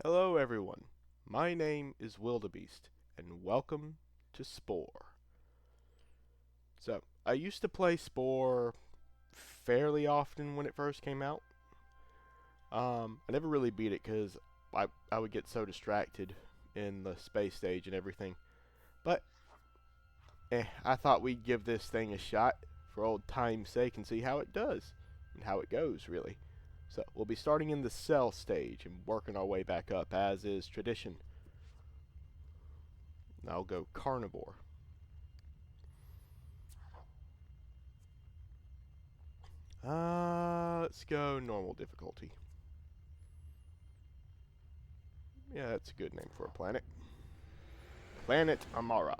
Hello everyone, my name is Wildebeest, and welcome to Spore. So, I used to play Spore fairly often when it first came out. I never really beat it because I would get so distracted in the space stage and everything. But, I thought we'd give this thing a shot for old time's sake and see how it does, and how it goes, really. So, we'll be starting in the cell stage and working our way back up, as is tradition. I'll go carnivore. Let's go normal difficulty. Yeah, that's a good name for a planet. Planet Amara.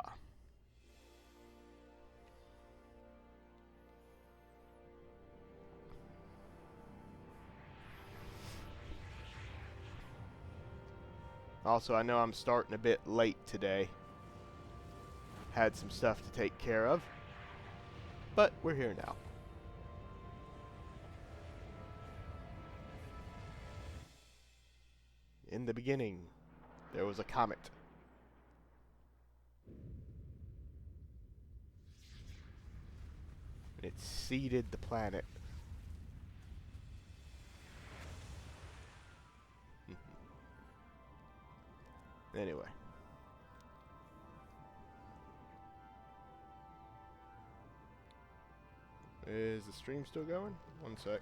Also, I know I'm starting a bit late today. Had some stuff to take care of. But we're here now. In the beginning, there was a comet. And it seeded the planet. Anyway. Is the stream still going? One sec.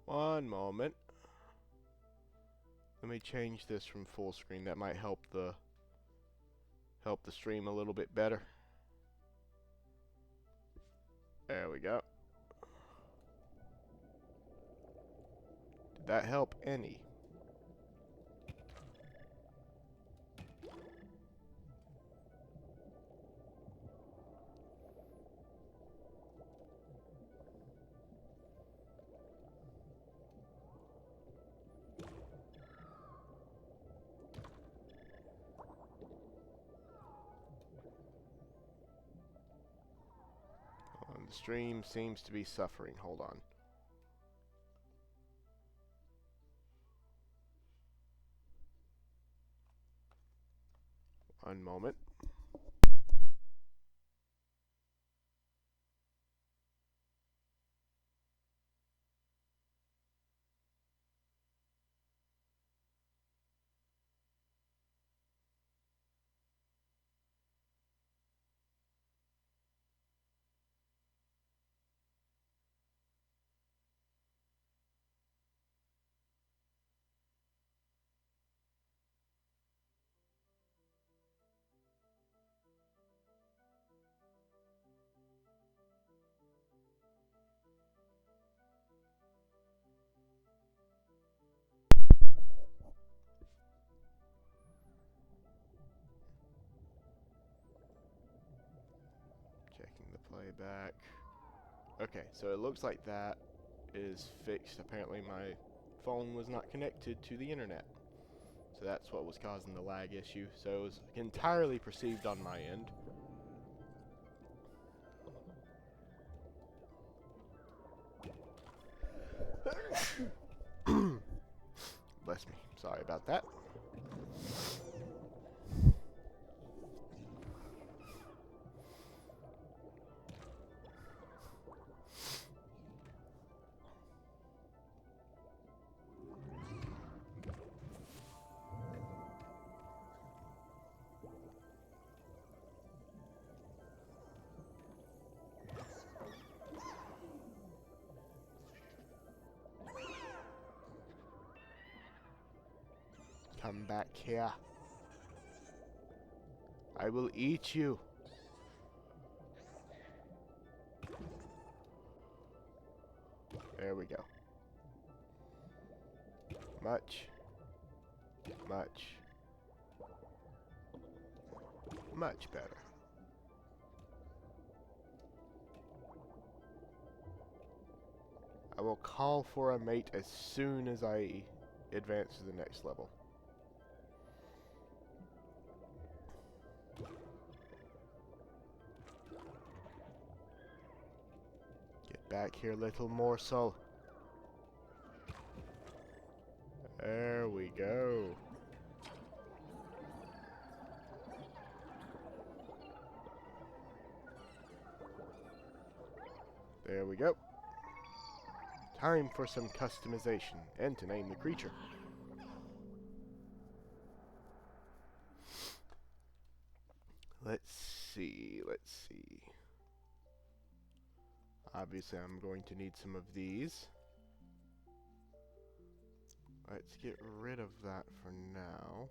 One moment. Let me change this from full screen. That might help the stream a little bit better. There we go. Did that help any? The stream seems to be suffering. Hold on. One moment. Checking the playback. Okay, so it looks like that is fixed. Apparently my phone was not connected to the internet. So that's what was causing the lag issue. So it was entirely perceived on my end. Bless me. Sorry about that. Come back here. I will eat you. There we go. Much better. I will call for a mate as soon as I advance to the next level. Get back here, little morsel. There we go. There we go. Time for some customization and to name the creature. Let's see. Obviously, I'm going to need some of these. Let's get rid of that for now.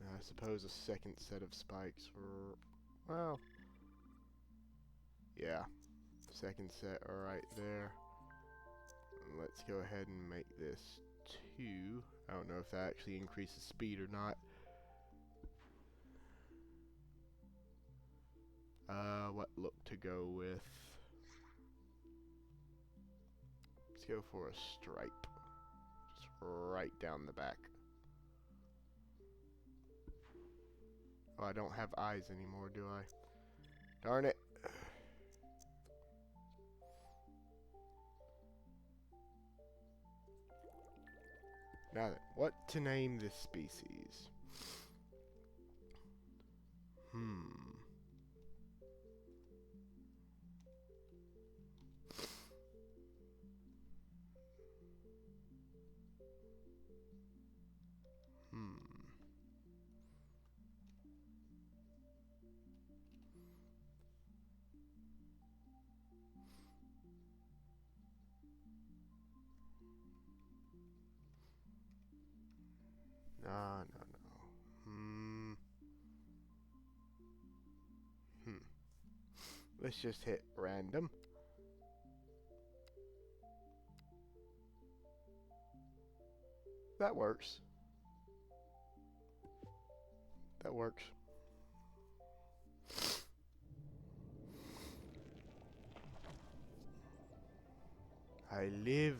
I suppose a second set of spikes well, yeah, second set right there. Let's go ahead and make this 2. I don't know if that actually increases speed or not. What look to go with? Let's go for a stripe. Just right down the back. Oh, I don't have eyes anymore, do I? Darn it. Now then, what to name this species? No. Let's just hit random. That works. That works. I live.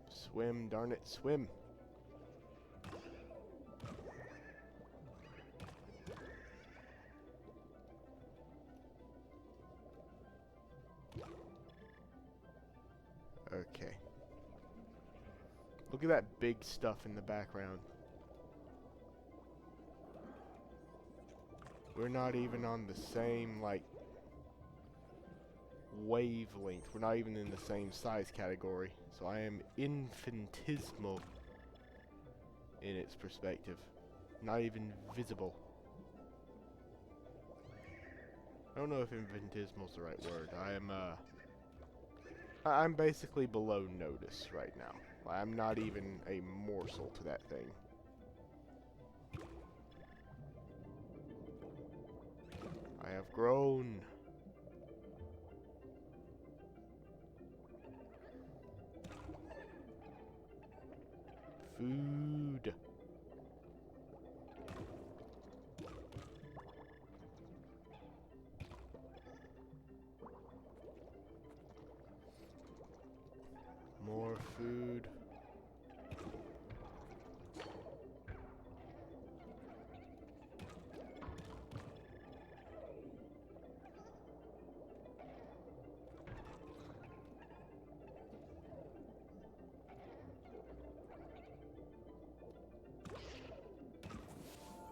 Swim, darn it, swim. Okay. Look at that big stuff in the background. We're not even on the same, like, wavelength. We're not even in the same size category. So I am infinitesimal in its perspective. Not even visible. I don't know if infinitesimal is the right word. I'm basically below notice right now. I'm not even a morsel to that thing. I have grown. Food. More food.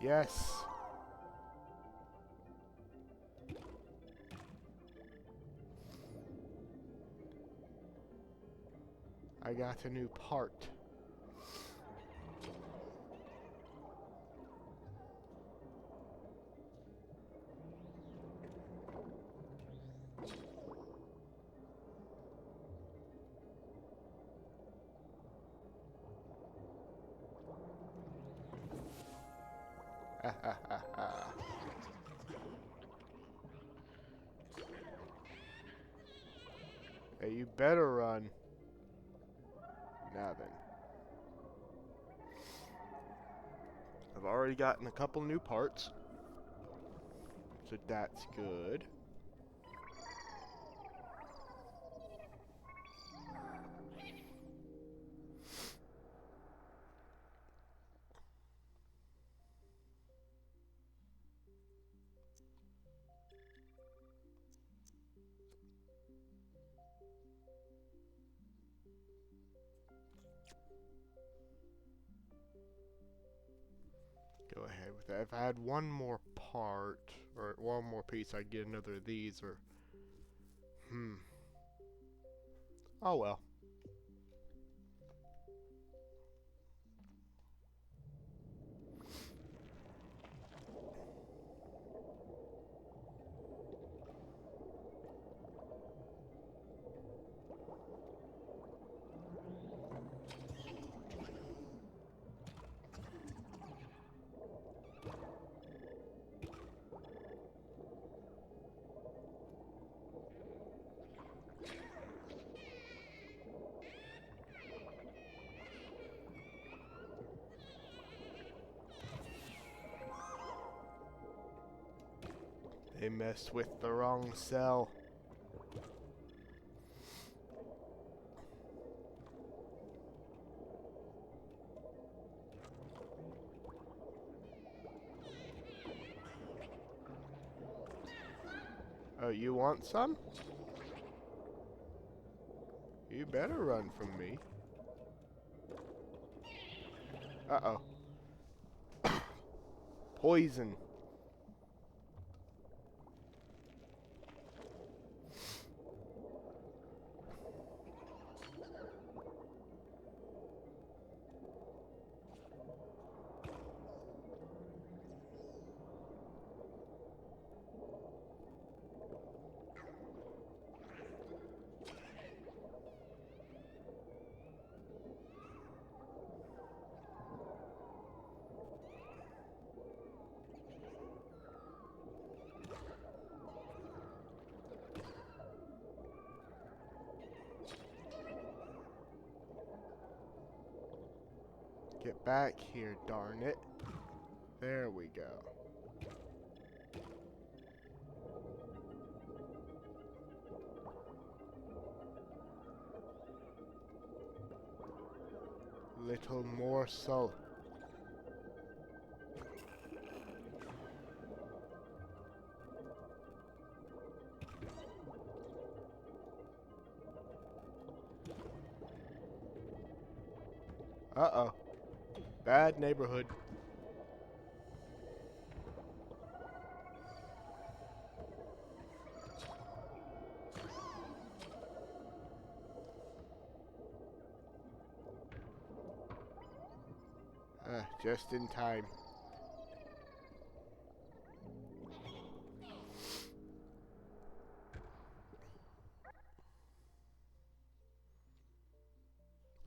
Yes. I got a new part. Ha ha ha ha. Hey, you better run. Now then. I've already gotten a couple new parts. So that's good. Go ahead with that. If I had one more part, or one more piece, I'd get another of these, or... Oh well. They messed with the wrong cell. Oh, you want some? You better run from me. Uh-oh. Poison. Get back here, darn it. There we go. Little morsel. Uh-oh. Bad neighborhood. Just in time.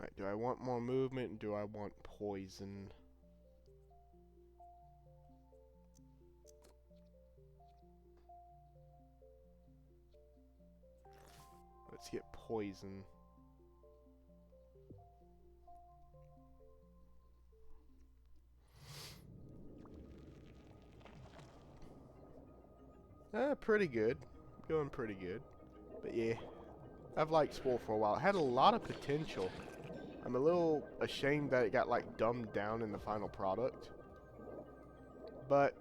Right, do I want more movement and do I want poison? Let's get poison. Pretty good. Going pretty good. But yeah, I've liked Spore for a while. It had a lot of potential. I'm a little ashamed that it got like dumbed down in the final product. But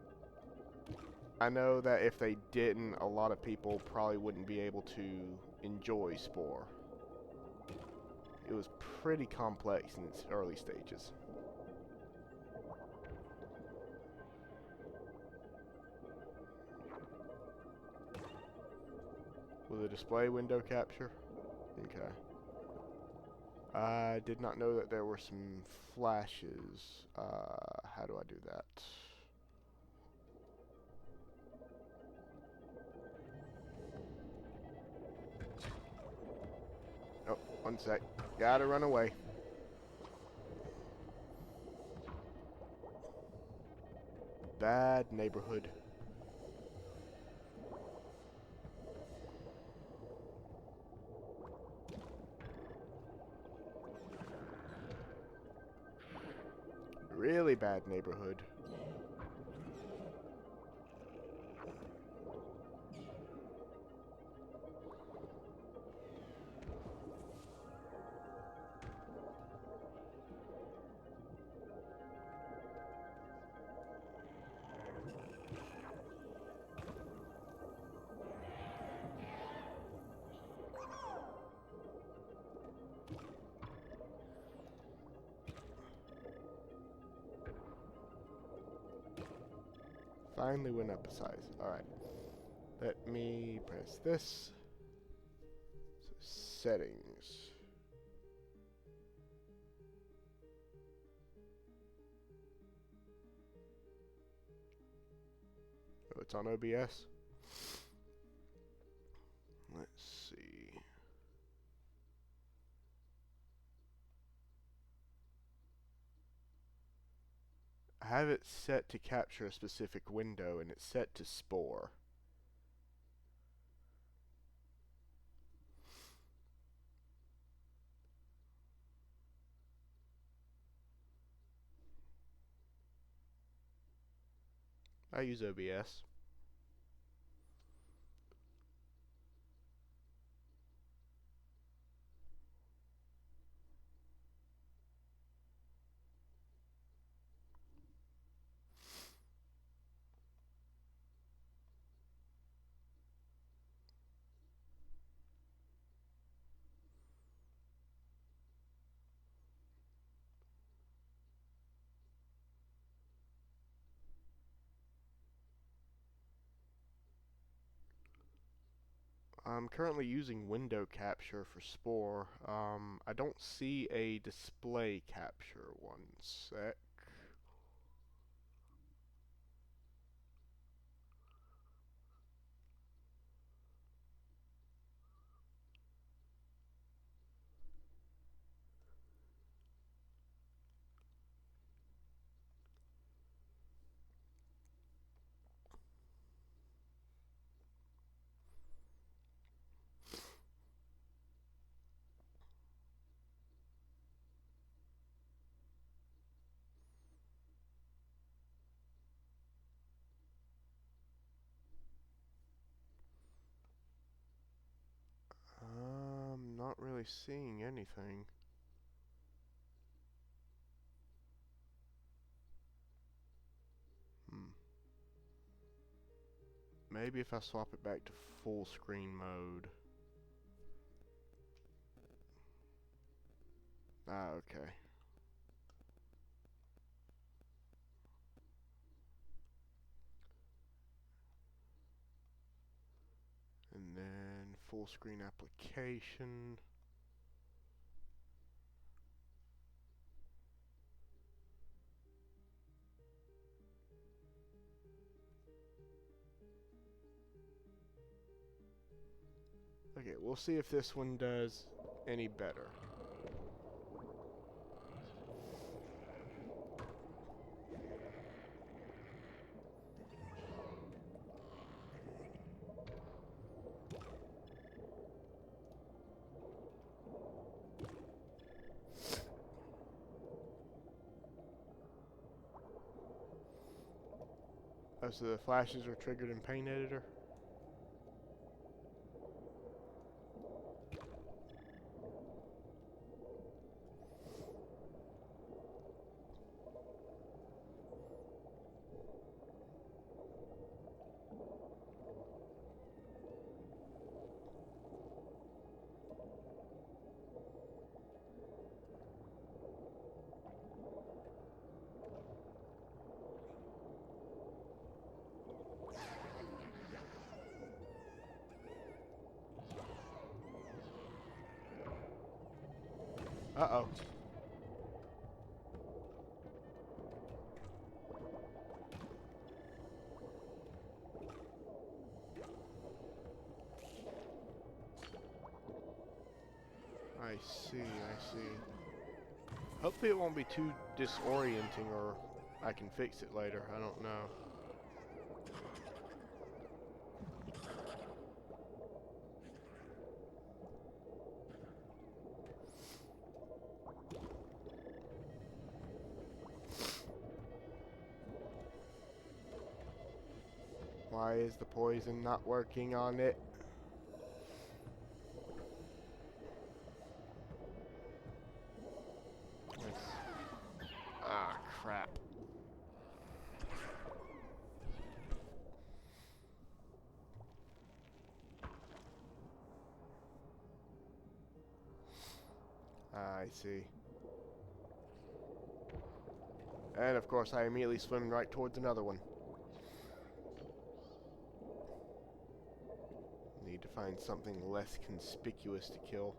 I know that if they didn't, a lot of people probably wouldn't be able to enjoy Spore. It was pretty complex in its early stages. Will the display window capture? Okay. I did not know that there were some flashes. How do I do that? Oh, one sec. Gotta run away. bad neighborhood. Really bad neighborhood. Finally went up a size. Alright. Let me press this. So settings. Oh, it's on OBS. Let's see. I have it set to capture a specific window, and it's set to Spore. I use OBS. I'm currently using window capture for Spore. I don't see a display capture. One sec. I'm not really seeing anything. Maybe if I swap it back to full screen mode. Ah, okay. And then full screen application. Okay, we'll see if this one does any better. Oh, so the flashes are triggered in Paint Editor? Uh-oh. I see, I see. Hopefully it won't be too disorienting, or I can fix it later. I don't know. Why is the poison not working on it? Ah, crap. I see. And of course I immediately swim right towards another one. Need to find something less conspicuous to kill.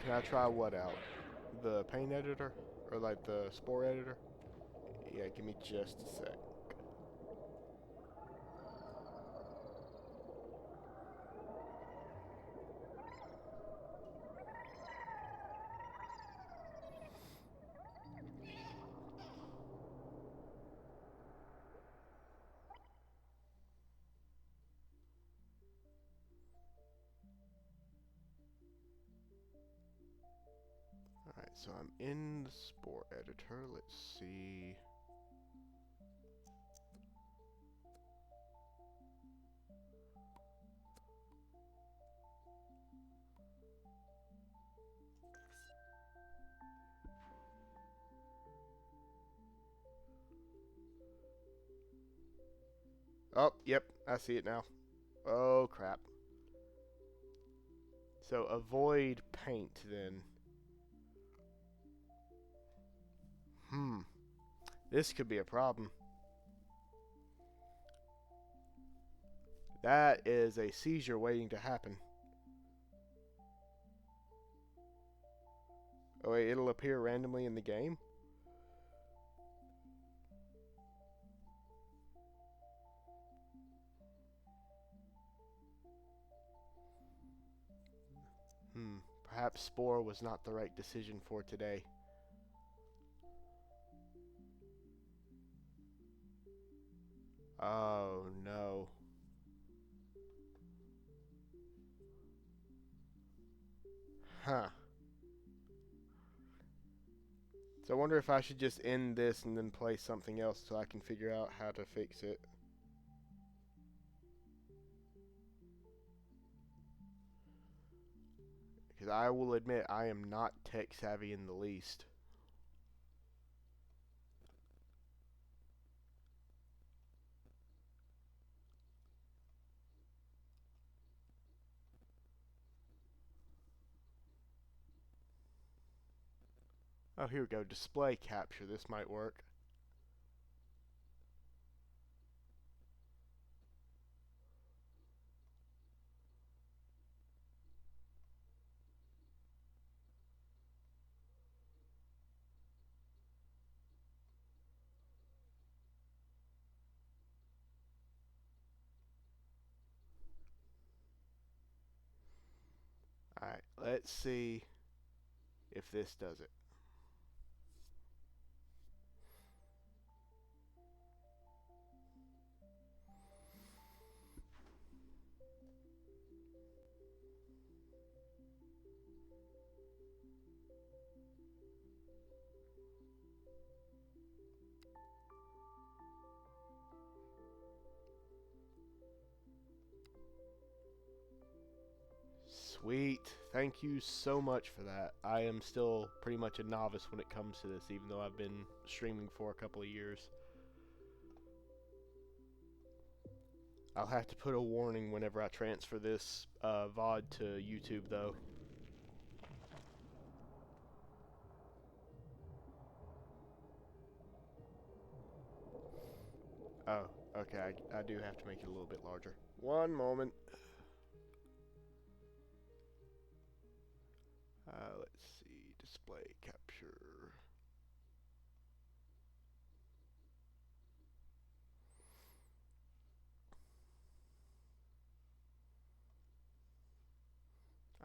Can I try what out? The paint editor? Or like the spore editor? Yeah, give me just a sec. Alright, so I'm in the spore editor. Let's see. Oh, yep, I see it now. Oh, crap. So avoid paint then. This could be a problem. That is a seizure waiting to happen. Oh wait, it'll appear randomly in the game? Perhaps Spore was not the right decision for today. Oh no. Huh. So I wonder if I should just end this and then play something else so I can figure out how to fix it. Because I will admit I am not tech savvy in the least. Oh, here we go. Display capture. This might work. Alright, let's see if this does it. Sweet. Thank you so much for that. I am still pretty much a novice when it comes to this, even though I've been streaming for a couple of years. I'll have to put a warning whenever I transfer this VOD to YouTube, though. Oh, okay. I do have to make it a little bit larger. One moment. Let's see. Display capture.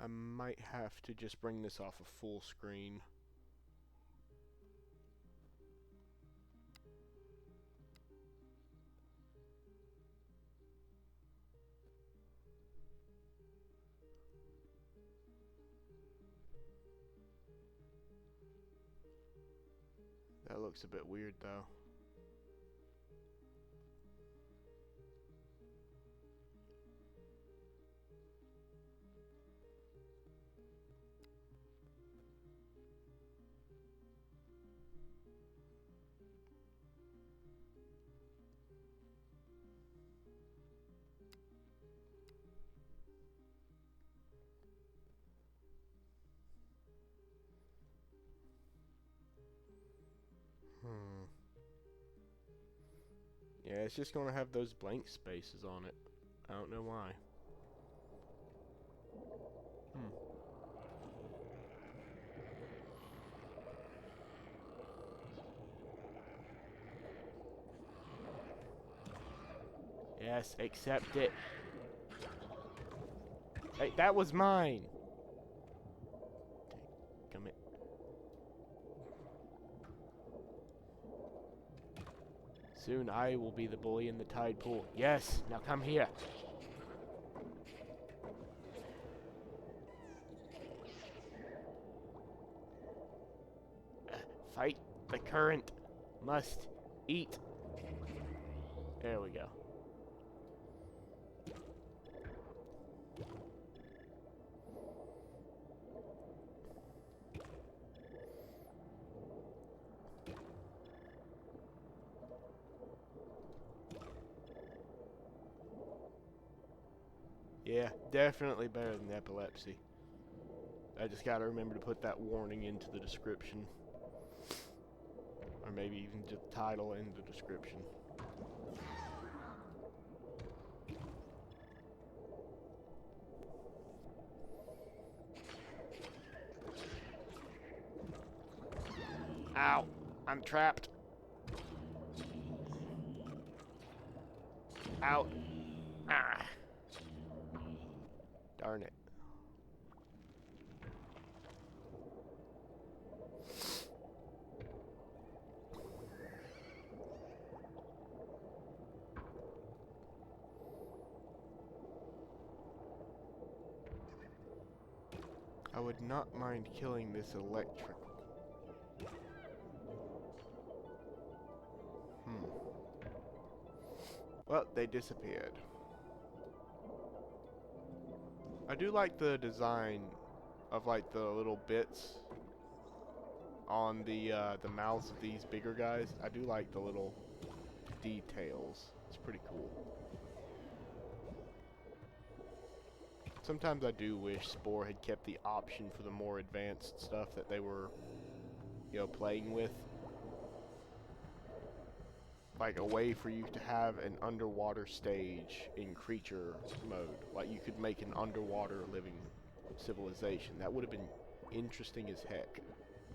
I might have to just bring this off of full screen. That looks a bit weird though. Yeah, it's just gonna have those blank spaces on it. I don't know why. Yes, accept it. Hey, that was mine. Come here. Soon I will be the boy in the tide pool. Yes, now come here. Fight the current. Must eat. There we go. Yeah, definitely better than epilepsy. I just gotta remember to put that warning into the description. Or maybe even just the title and the description. Ow! I'm trapped. Out. Ah. Darn it. I would not mind killing this electric. Well, they disappeared. I do like the design of like the little bits on the mouths of these bigger guys. I do like the little details. It's pretty cool. Sometimes I do wish Spore had kept the option for the more advanced stuff that they were, you know, playing with. Like a way for you to have an underwater stage in creature mode. Like you could make an underwater living civilization. That would have been interesting as heck.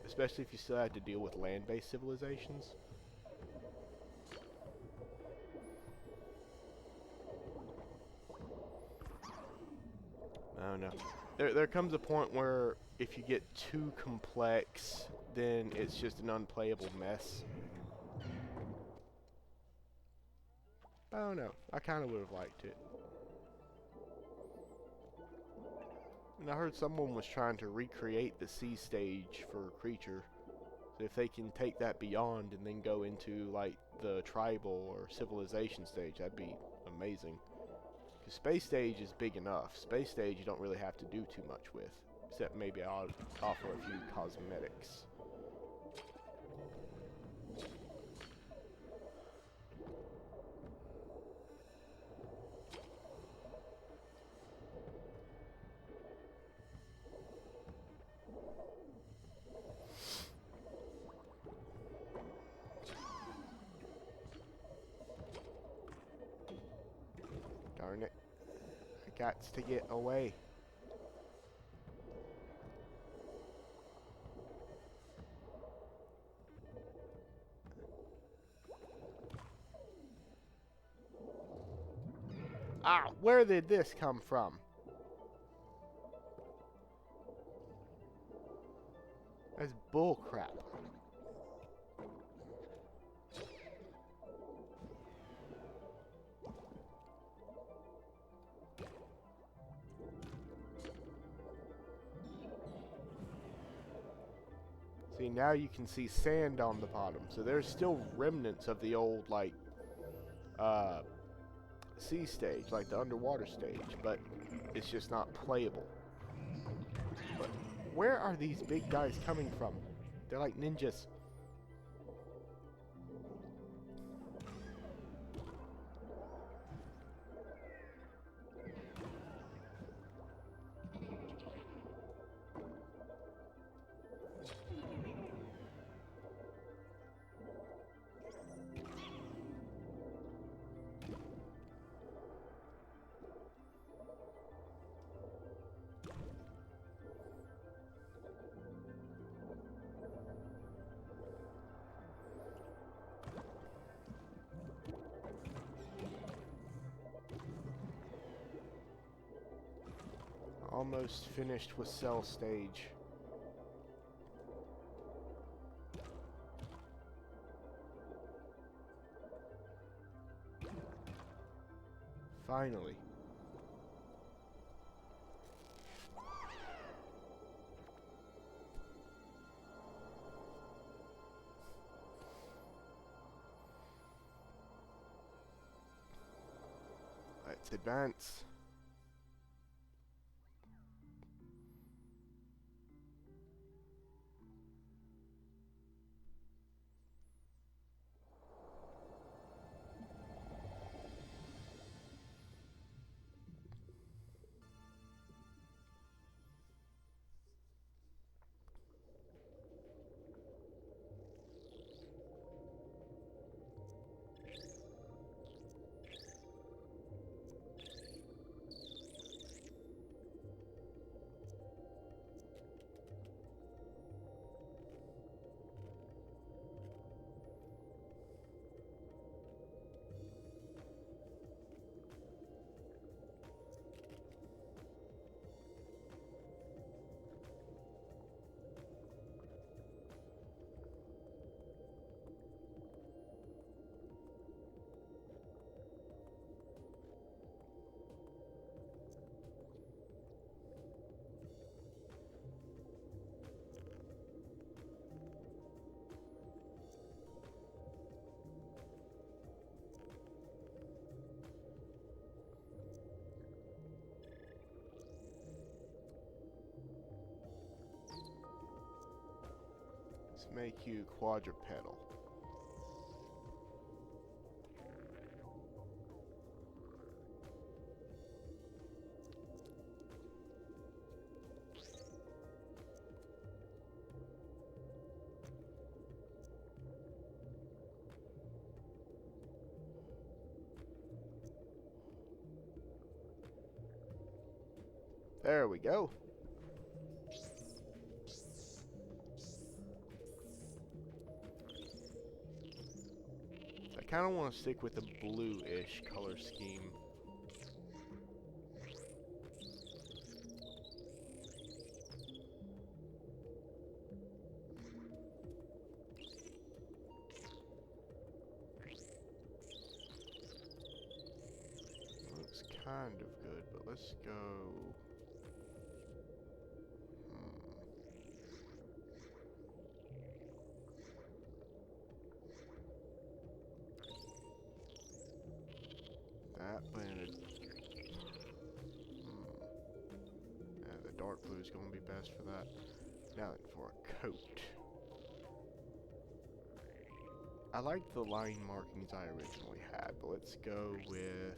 Especially if you still had to deal with land-based civilizations. I don't know. There comes a point where if you get too complex, then it's just an unplayable mess. I don't know. I kind of would have liked it. And I heard someone was trying to recreate the sea stage for Creature. So if they can take that beyond and then go into like the tribal or civilization stage, that'd be amazing. Because Space Stage is big enough. Space Stage you don't really have to do too much with. Except maybe I'll offer a few cosmetics. Darn it. I gots to get away. Ah, where did this come from? That's bull crap. See, now you can see sand on the bottom. So there's still remnants of the old, like, sea stage, like the underwater stage, but it's just not playable. But where are these big guys coming from? They're like ninjas. Almost finished with cell stage. Finally. Let's advance. Let's make you quadrupedal. There we go. I kind of want to stick with the blue-ish color scheme. Looks kind of good, but let's go... That blended. Yeah, the dark blue is going to be best for that. Now for a coat. I like the line markings I originally had, but let's go with...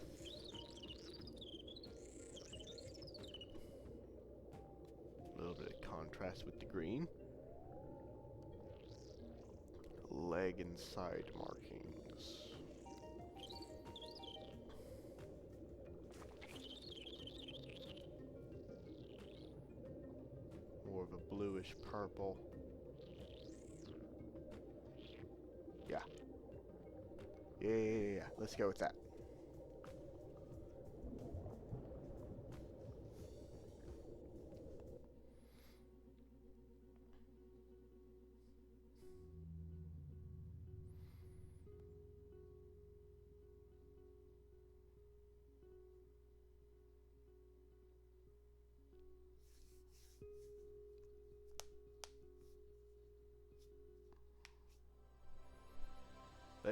a little bit of contrast with the green. Leg and side markings. More of a bluish purple. Yeah. Yeah. Let's go with that.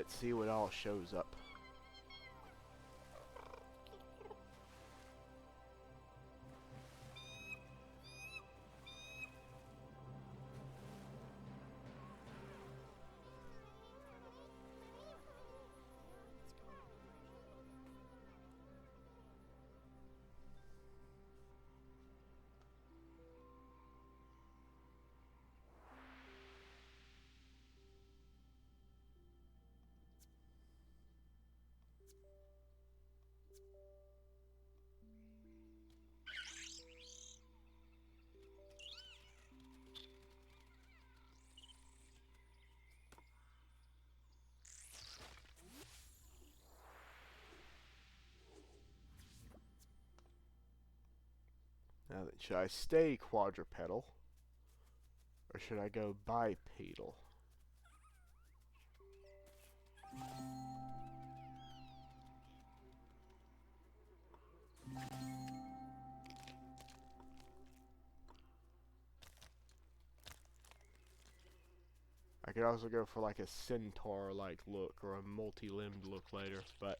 Let's see what all shows up. Now then, should I stay quadrupedal? Or should I go bipedal? I could also go for like a centaur-like look or a multi-limbed look later, but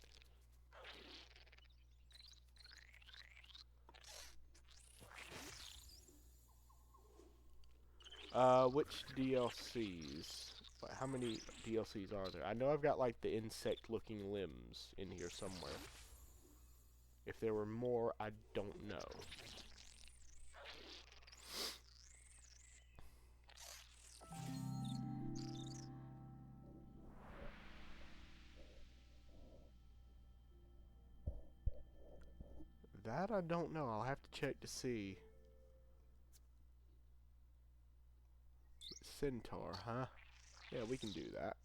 which DLCs? How many DLCs are there? I know I've got like the insect-looking limbs in here somewhere. If there were more, I don't know. That I don't know. I'll have to check to see. Centaur, huh? Yeah, we can do that.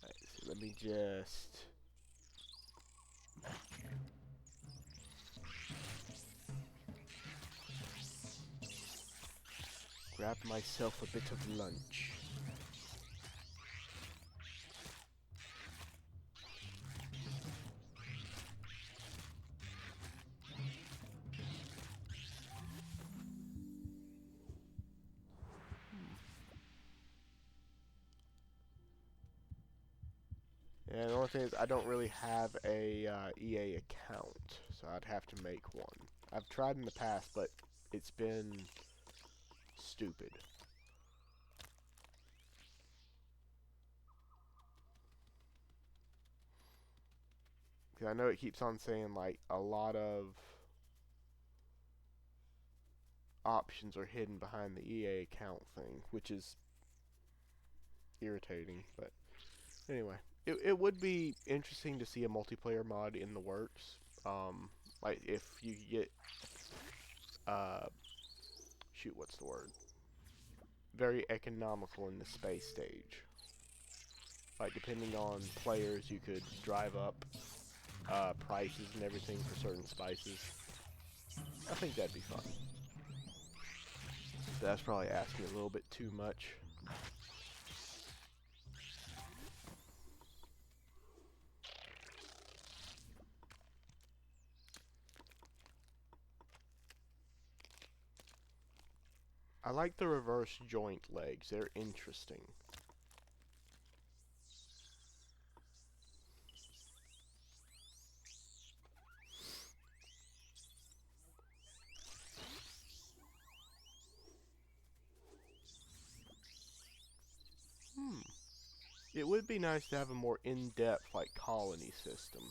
Right, so let me just... grab myself a bit of lunch. And the only thing is, I don't really have a EA account, so I'd have to make one. I've tried in the past, but it's been stupid. Because I know it keeps on saying, like, a lot of options are hidden behind the EA account thing, which is irritating, but anyway. It would be interesting to see a multiplayer mod in the works. Like, if you get, shoot, what's the word? Very economical in the space stage. Like, depending on players, you could drive up prices and everything for certain spices. I think that'd be fun. That's probably asking a little bit too much. I like the reverse joint legs. They're interesting. It would be nice to have a more in-depth, like, colony system.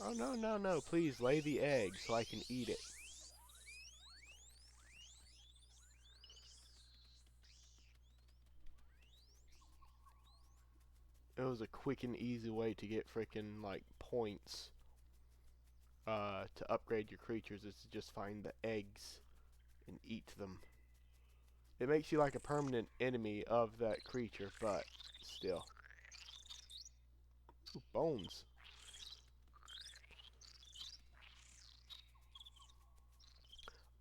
Oh, no, no, no. Please lay the egg so I can eat it. It was a quick and easy way to get frickin', like, points to upgrade your creatures is to just find the eggs and eat them. It makes you like a permanent enemy of that creature, but still. Ooh, bones.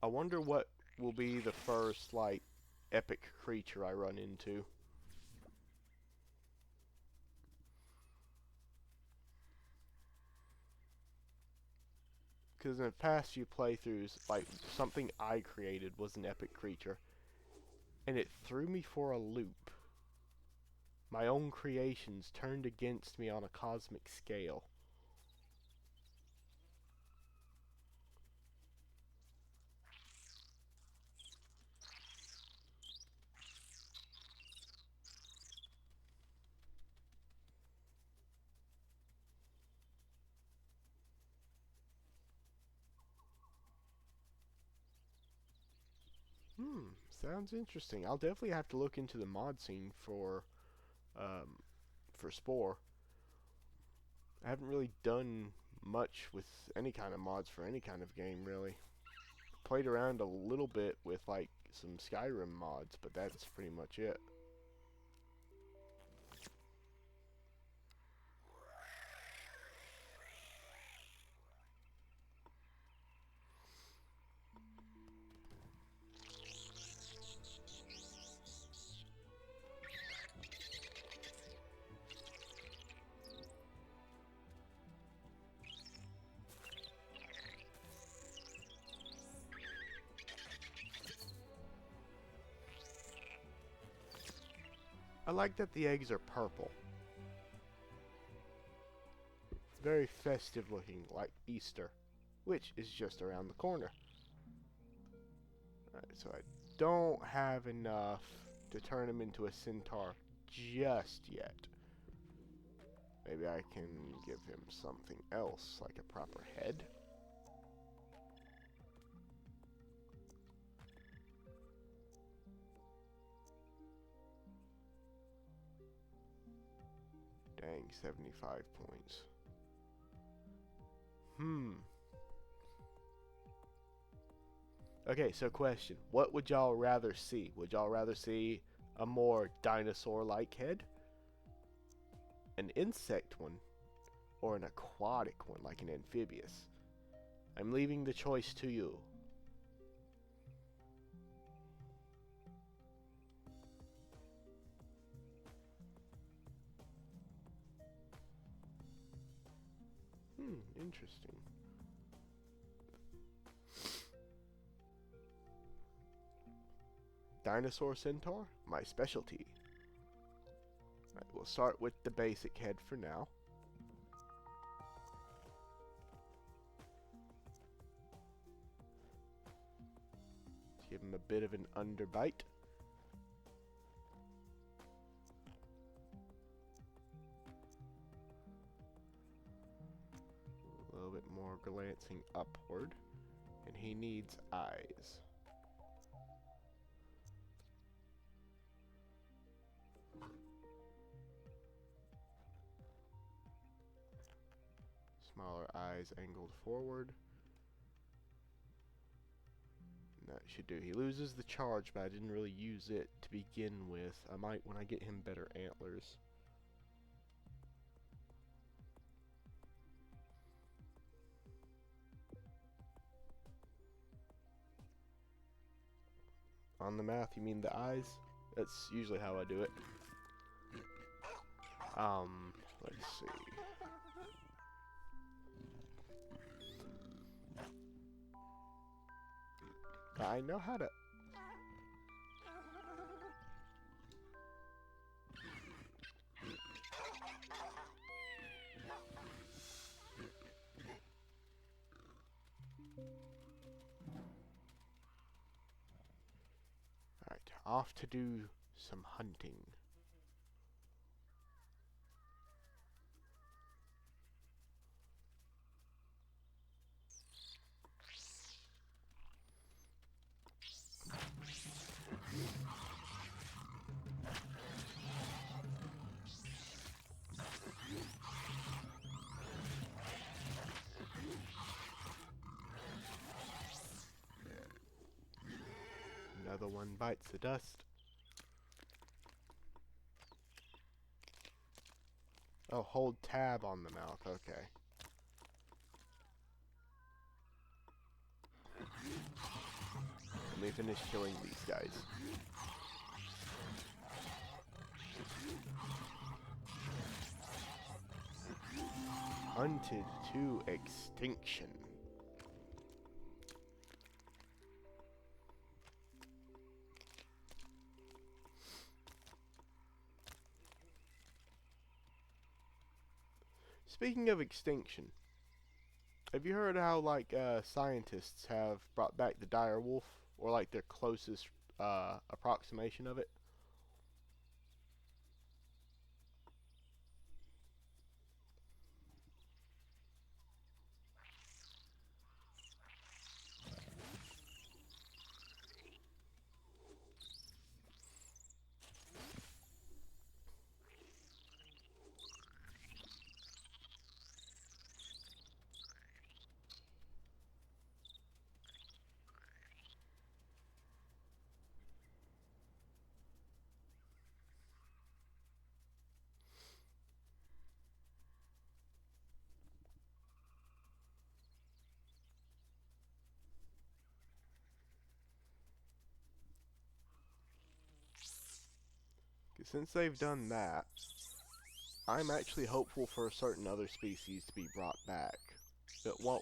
I wonder what will be the first, like, epic creature I run into. Because in the past few playthroughs, like, something I created was an epic creature. And it threw me for a loop. My own creations turned against me on a cosmic scale. Sounds interesting. I'll definitely have to look into the mod scene for Spore. I haven't really done much with any kind of mods for any kind of game, really. Played around a little bit with, like, some Skyrim mods, but that's pretty much it. I like that the eggs are purple. Very festive looking, like Easter, which is just around the corner. Alright, so I don't have enough to turn him into a centaur just yet. Maybe I can give him something else, like a proper head. Dang, 75 points. Okay, so question. What would y'all rather see? Would y'all rather see a more dinosaur-like head? An insect one? Or an aquatic one, like an amphibious? I'm leaving the choice to you. Interesting. Dinosaur centaur? My specialty. Alright, we'll start with the basic head for now. Give him a bit of an underbite. A little bit more glancing upward. And he needs eyes. Smaller eyes angled forward. And that should do. He loses the charge, but I didn't really use it to begin with. I might when I get him better antlers. On the math, you mean the eyes? That's usually how I do it. Let's see. I know how to... Alright, off to do some hunting. Another one bites the dust. Oh, hold tab on the mouth, okay. Let me finish killing these guys. Hunted to extinction. Speaking of extinction, have you heard how like scientists have brought back the dire wolf, or like their closest approximation of it? 'Cause since they've done that, I'm actually hopeful for certain other species to be brought back.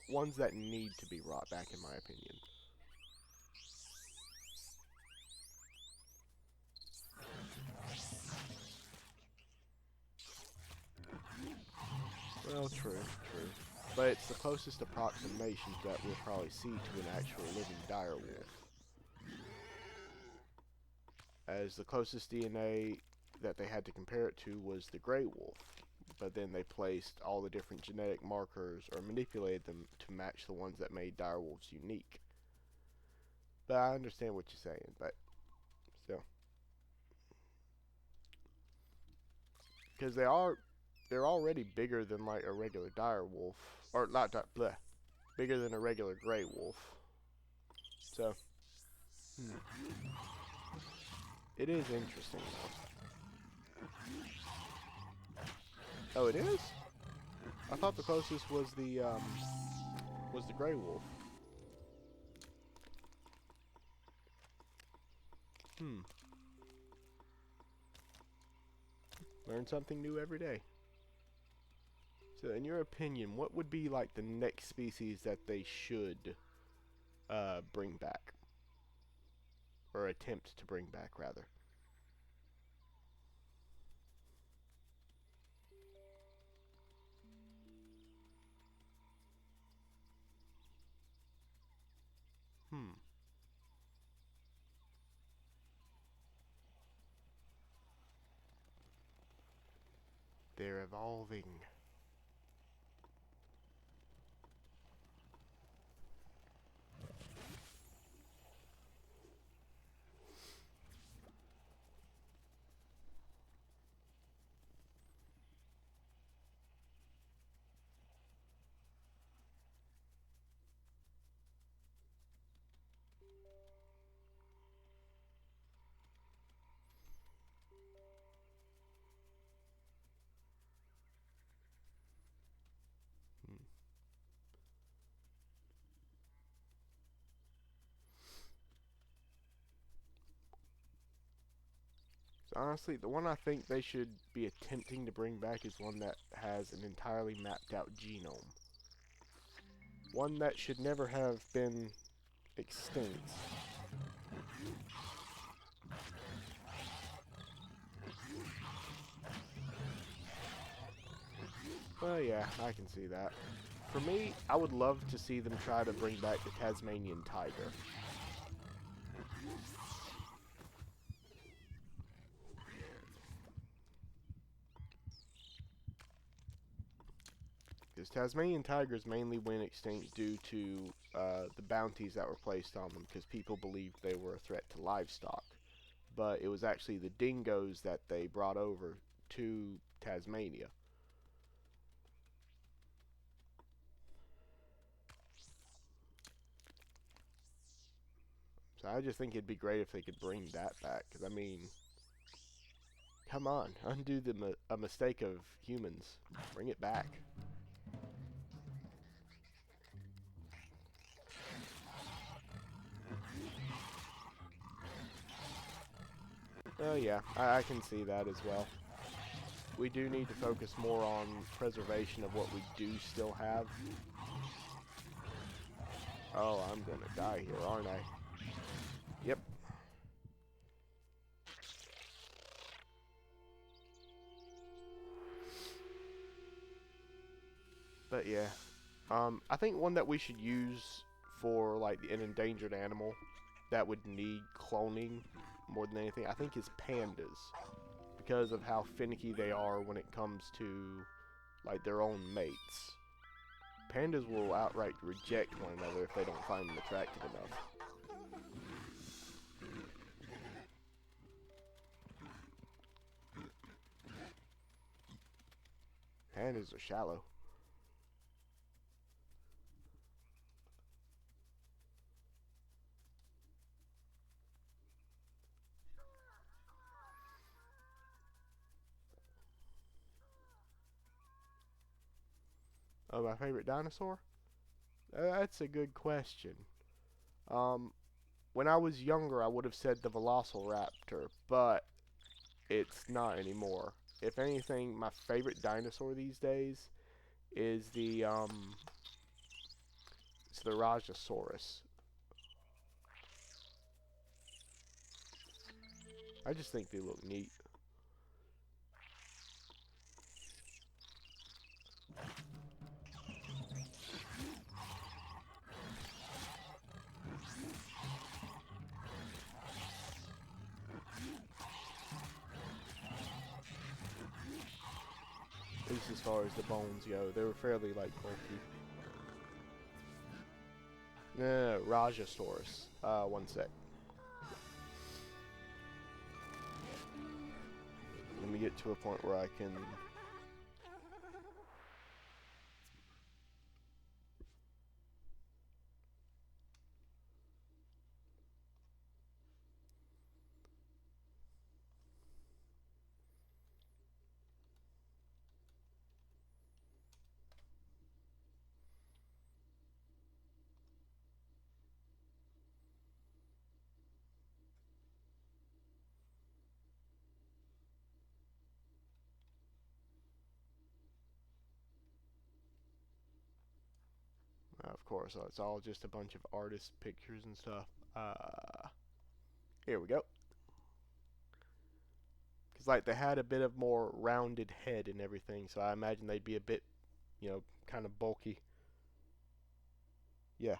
Ones that need to be brought back, in my opinion. Well, true, true. But it's the closest approximation that we'll probably see to an actual living dire wolf. As the closest DNA that they had to compare it to was the gray wolf. But then they placed all the different genetic markers or manipulated them to match the ones that made dire wolves unique. But I understand what you're saying, but still. Because they're already bigger than like a regular dire wolf, or not bleh, bigger than a regular gray wolf. So, it is interesting though. Oh, it is? I thought the closest was the gray wolf. Learn something new every day. So, in your opinion, what would be like the next species that they should bring back, or attempt to bring back, rather? They're evolving. So honestly, the one I think they should be attempting to bring back is one that has an entirely mapped out genome. One that should never have been extinct. Well, yeah, I can see that. For me, I would love to see them try to bring back the Tasmanian tiger. Because Tasmanian tigers mainly went extinct due to the bounties that were placed on them because people believed they were a threat to livestock. But it was actually the dingoes that they brought over to Tasmania. So I just think it'd be great if they could bring that back. Because, I mean, come on, undo a mistake of humans. Bring it back. Oh yeah, I can see that as well. We do need to focus more on preservation of what we do still have. Oh, I'm gonna die here, aren't I? Yep. But yeah, I think one that we should use for like an endangered animal that would need cloning more than anything, I think is pandas, because of how finicky they are when it comes to like their own mates. Pandas will outright reject one another if they don't find them attractive enough. Pandas are shallow. Oh, my favorite dinosaur? That's a good question. Um, when I was younger, I would have said the Velociraptor, but it's not anymore. If anything, my favorite dinosaur these days is it's the Rajasaurus. I just think they look neat. At least as far as the bones go, they were fairly like bulky. No, Rajasaurus. One sec. Let me get to a point where I can. Of course, it's all just a bunch of artist pictures and stuff. Here we go. Because like they had a bit of more rounded head and everything, so I imagine they'd be a bit, kind of bulky. Yeah.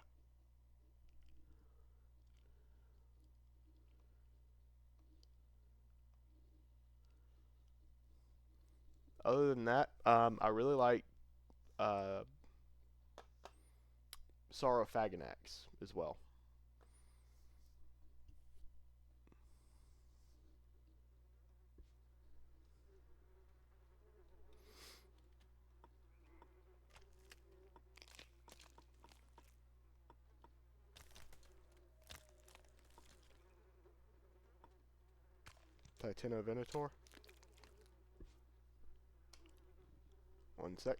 Other than that, I really like uh, Saurophaganax as well. Titanovenator. One sec.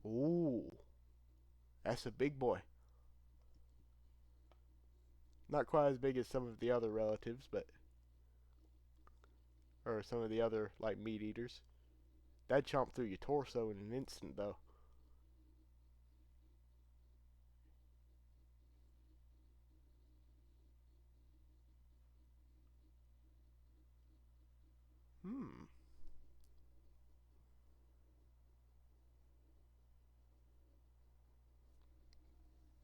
Ooh, that's a big boy. Not quite as big as some of the other relatives, but or some of the other like meat eaters. That'd chomp through your torso in an instant, though. Hmm,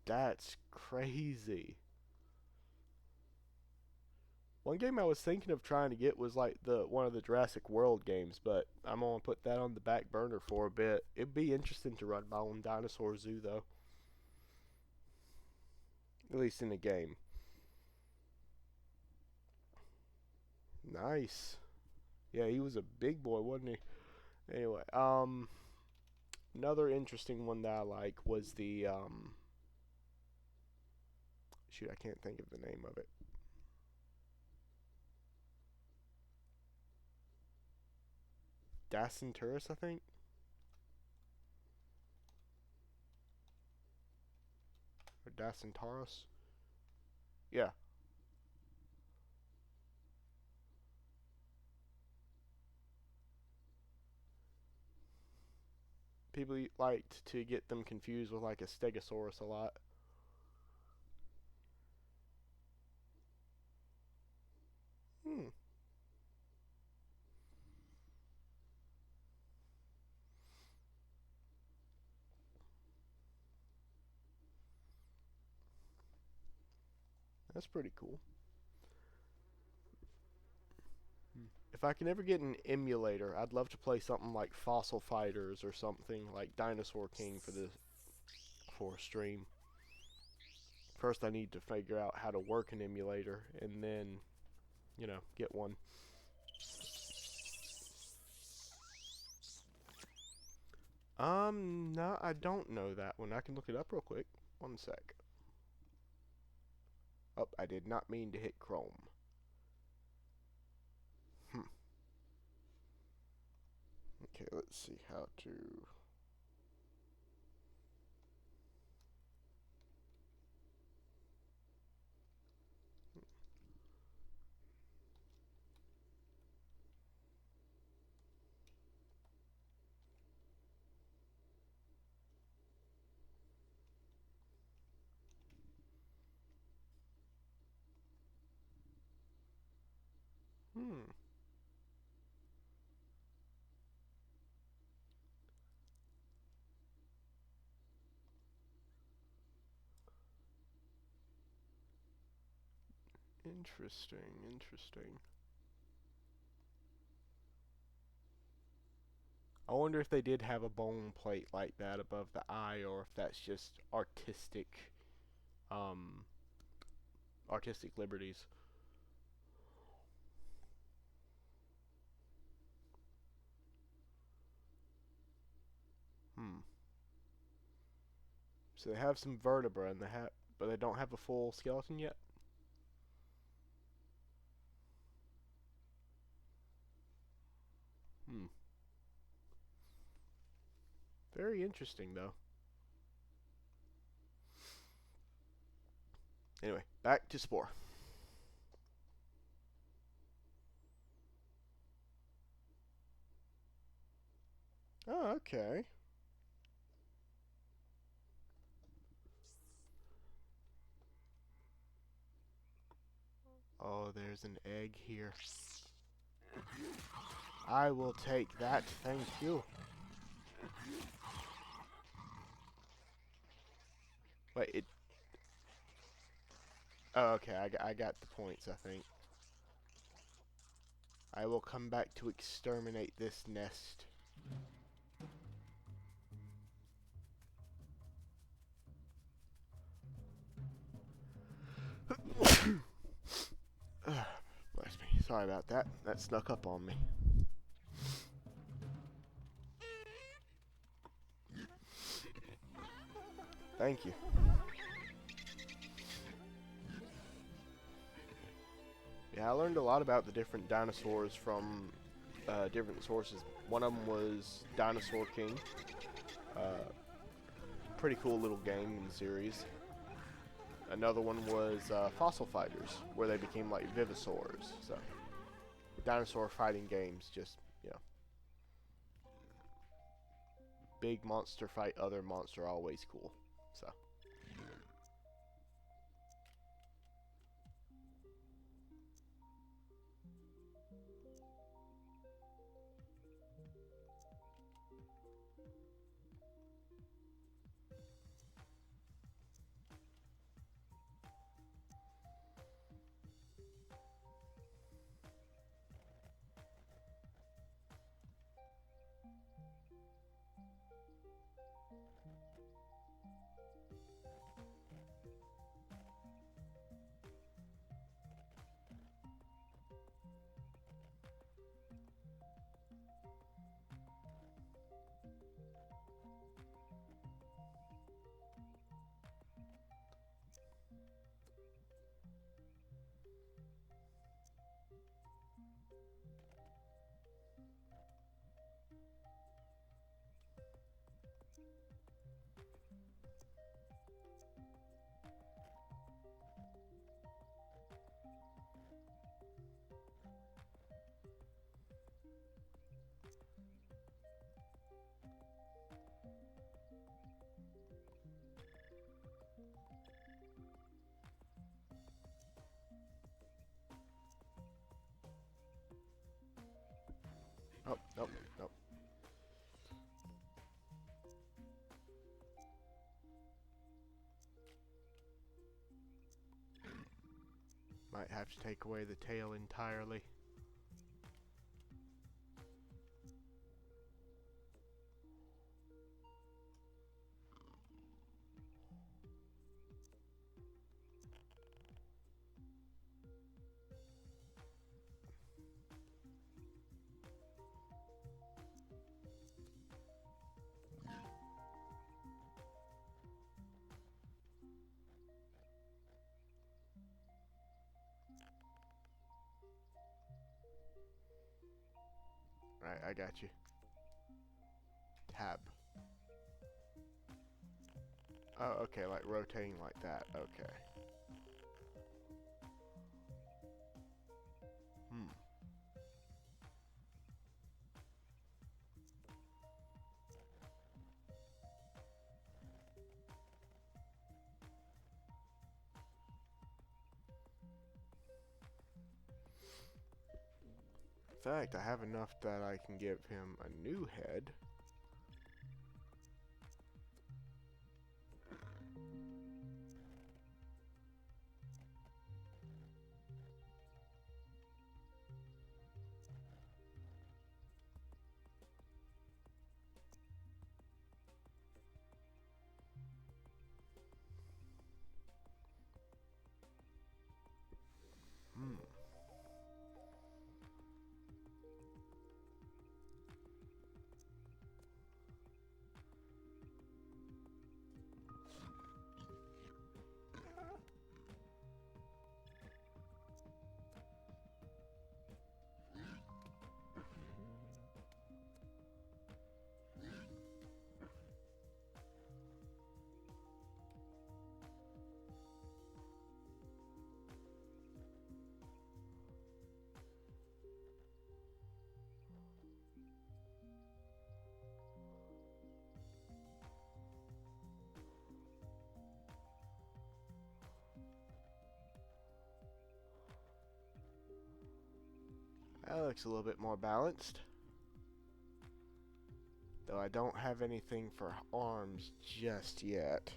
that's crazy. One game I was thinking of trying to get was like the one of the Jurassic World games, but I'm gonna put that on the back burner for a bit. It'd be interesting to run my own dinosaur zoo, though. At least in a game. Nice. Yeah, he was a big boy, wasn't he? Anyway, another interesting one that I like was the shoot, I can't think of the name of it. Dacenturus, I think, or Dacentarus. Yeah, people liked to get them confused with like a Stegosaurus a lot. That's pretty cool. If I can ever get an emulator, I'd love to play something like Fossil Fighters or something like Dinosaur King for a stream. First, I need to figure out how to work an emulator, and then, get one. No, I don't know that one. I can look it up real quick. One sec. Oh, I did not mean to hit Chrome. Okay, let's see how to... Hmm. Interesting. I wonder if they did have a bone plate like that above the eye, or if that's just um, artistic liberties. Hmm. So they have some vertebra, but they don't have a full skeleton yet. Hmm. Very interesting, though. Anyway, back to Spore. Oh, okay. Oh, there's an egg here. I will take that, thank you. Wait, it... Oh, okay, I got the points, I think. I will come back to exterminate this nest. Bless me. Sorry about that. That snuck up on me. Thank you. Yeah, I learned a lot about the different dinosaurs from different sources. One of them was Dinosaur King. Pretty cool little game in the series. Another one was Fossil Fighters, where they became like Vivosaurs. So, dinosaur fighting games, just, big monster fight other monster, always cool. So. Oh, nope, nope. Might have to take away the tail entirely. Right, I got you. Tab. Oh, okay, like rotating like that. Okay. In fact, I have enough that I can give him a new head. That looks a little bit more balanced. Though I don't have anything for arms just yet.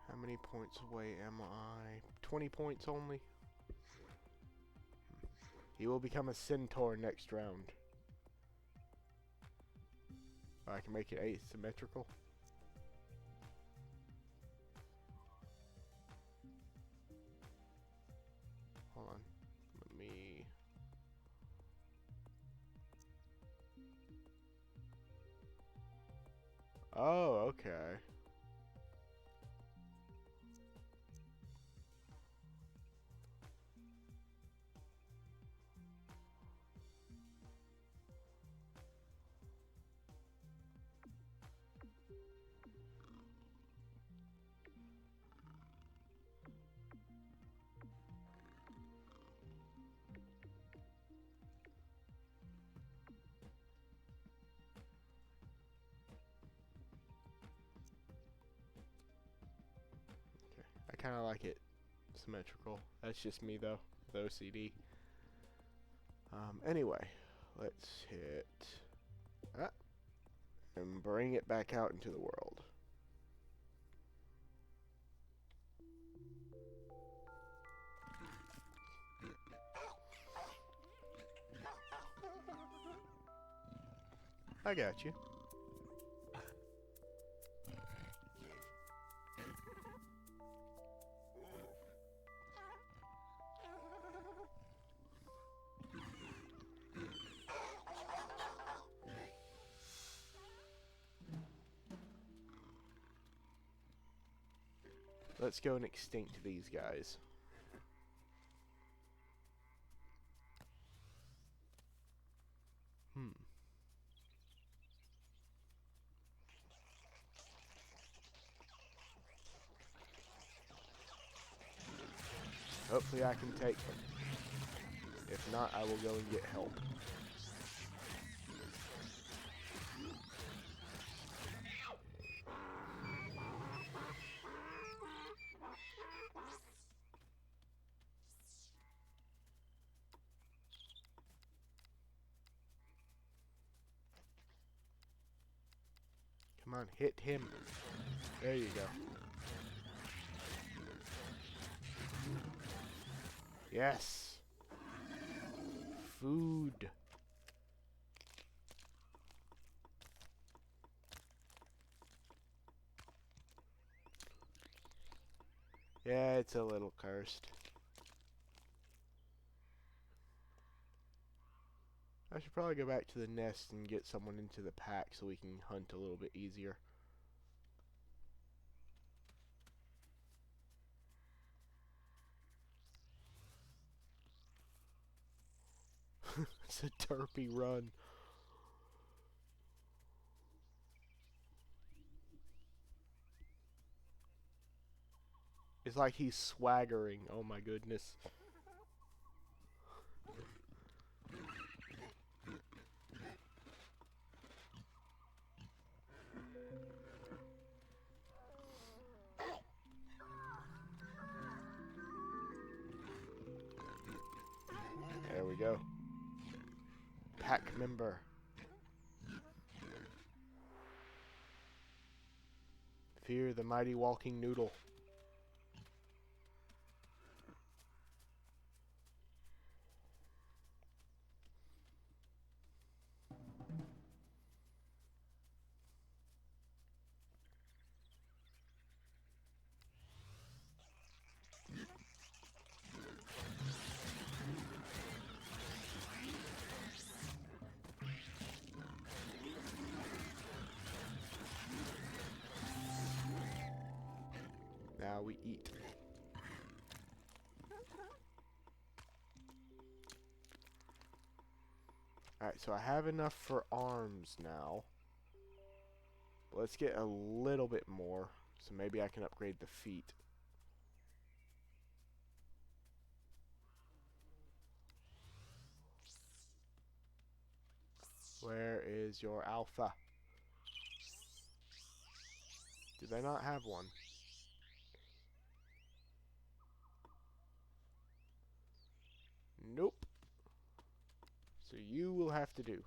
How many points away am I? 20 points only? He will become a centaur next round. I can make it asymmetrical. Hold on. Let me... Oh, okay. I kind of like it symmetrical. That's just me though, the OCD. Anyway, let's hit that and bring it back out into the world. I got you. Let's go and extinct these guys. Hopefully I can take them. If not, I will go and get help. Come on, hit him. There you go. Yes. Food. Yeah, it's a little cursed. I should probably go back to the nest and get someone into the pack so we can hunt a little bit easier. It's a derpy run. It's like he's swaggering. Oh my goodness. There we go. Pack member. Fear the mighty walking noodle. Now we eat. Alright, so I have enough for arms now. But let's get a little bit more. So maybe I can upgrade the feet. Where is your alpha? Do they not have one? Nope. So you will have to do.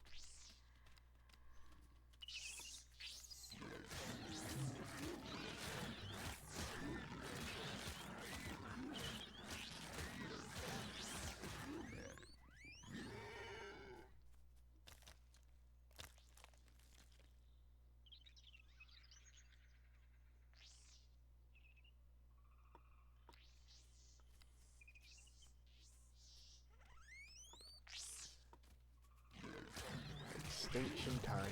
Extinction time.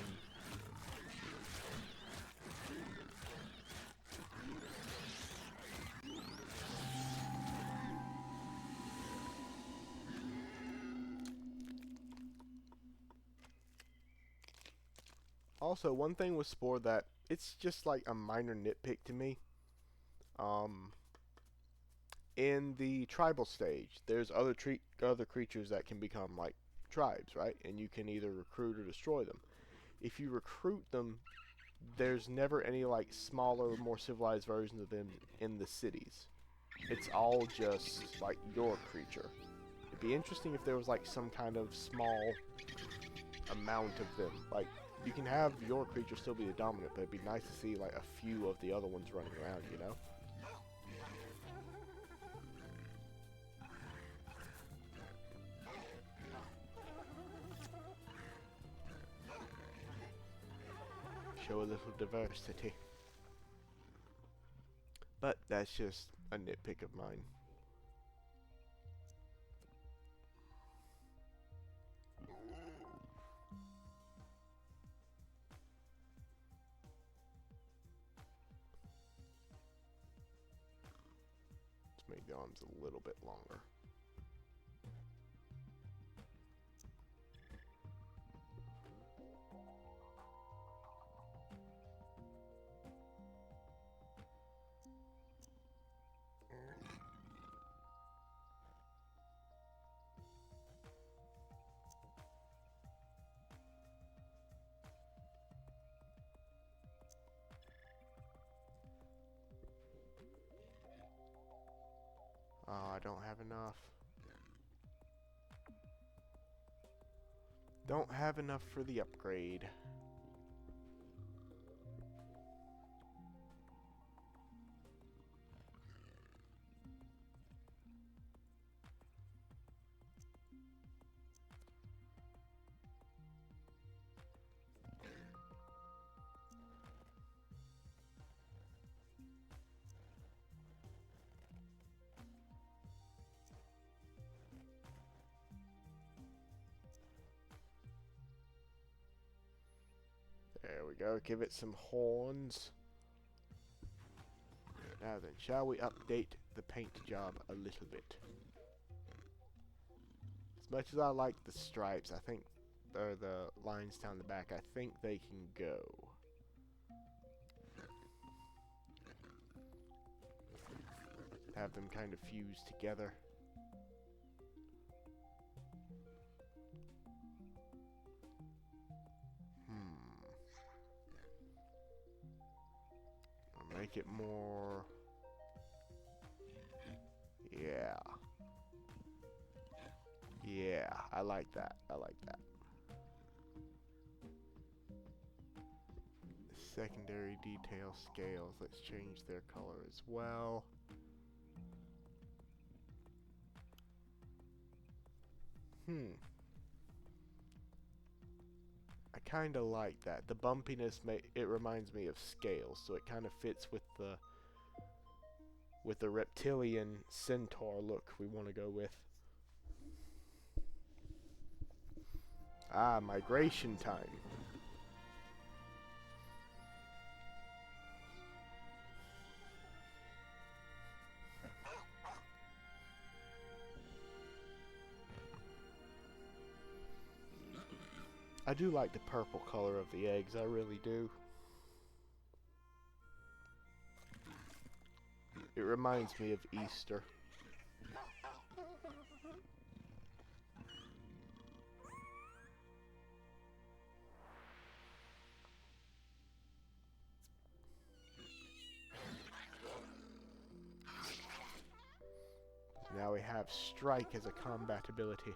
Also, one thing with Spore that it's just like a minor nitpick to me. In the tribal stage, there's other creatures that can become like tribes, right? And you can either recruit or destroy them. If you recruit them, there's never any like smaller, more civilized versions of them in the cities. It's all just like your creature. It'd be interesting if there was like some kind of small amount of them. Like, you can have your creature still be the dominant, but it'd be nice to see like a few of the other ones running around, you know? Show a little diversity. But that's just a nitpick of mine. the arms a little bit longer. Oh, I don't have enough. Don't have enough for the upgrade. There we go, give it some horns. Now then, shall we update the paint job a little bit? As much as I like the stripes, I think, or the lines down the back, I think they can go. Have them kind of fuse together. Make it more... Yeah. Yeah, I like that. I like that. Secondary detail scales. Let's change their color as well. I kind of like that. The bumpiness, it reminds me of scales, so it kind of fits with the reptilian centaur look we want to go with. Ah, migration time. I do like the purple color of the eggs, I really do. It reminds me of Easter. Now we have Strike as a combat ability.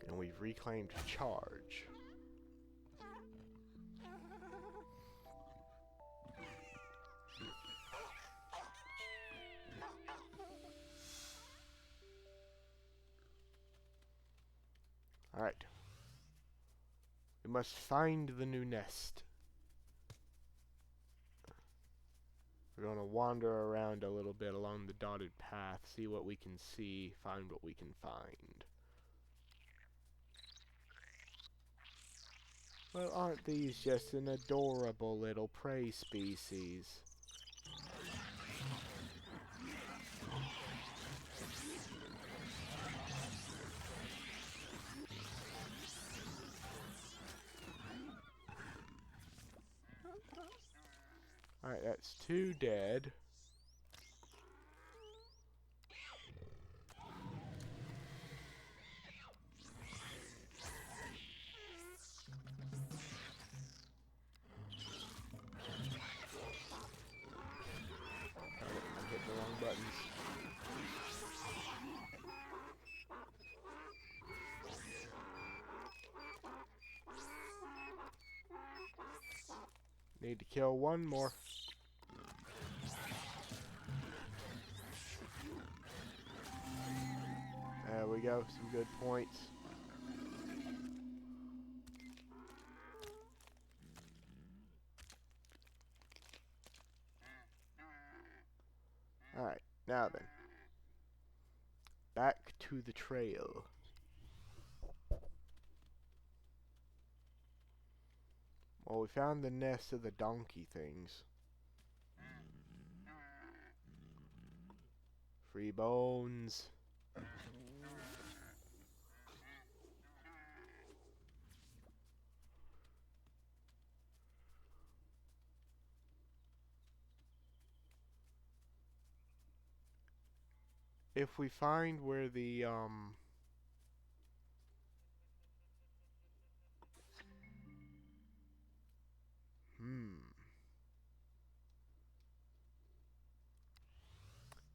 And we've reclaimed Charge. Alright. We must find the new nest. We're going to wander around a little bit along the dotted path, see what we can see, find what we can find. Well, aren't these just an adorable little prey species? Alright, that's 2 dead. I'm hitting the wrong buttons. Need to kill one more. There we go, some good points. Alright, now then. Back to the trail. Well, we found the nest of the donkey things. Free bones. If we find where the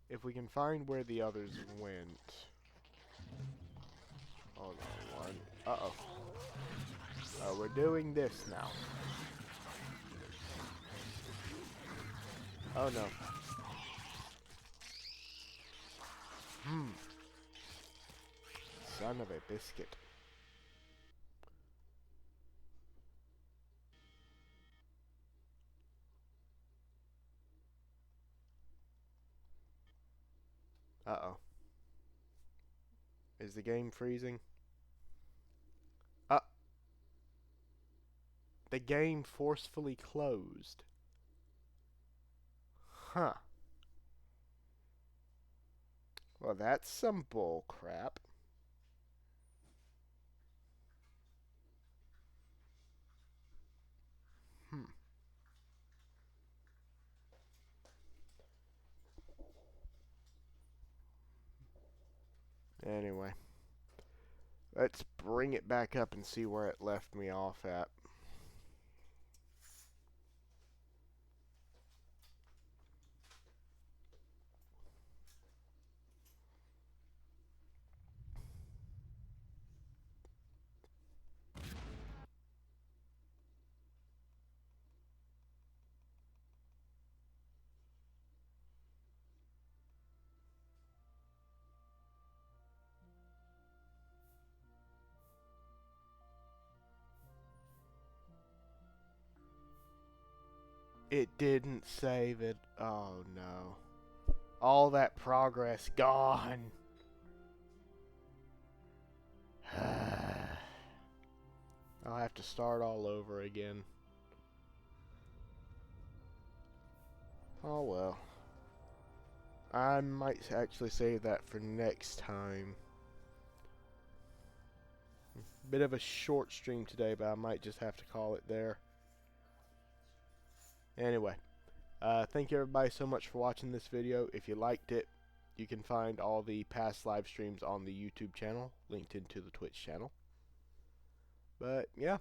if we can find where the others went. Hold on one. Uh-oh. Oh, we're doing this now. Oh no. Son of a biscuit. Uh-oh. Is the game freezing? The game forcefully closed. Huh. Well, that's some bull crap. Anyway. Let's bring it back up and see where it left me off at. It didn't save it. Oh no. All that progress gone. I'll have to start all over again. Oh well. I might actually save that for next time. Bit of a short stream today, but I might just have to call it there. Anyway, thank you everybody so much for watching this video. If you liked it, you can find all the past live streams on the YouTube channel, linked into the Twitch channel. But yeah,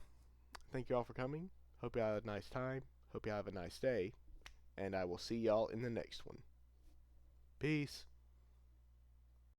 thank you all for coming. Hope you have a nice time. Hope you have a nice day. And I will see y'all in the next one. Peace.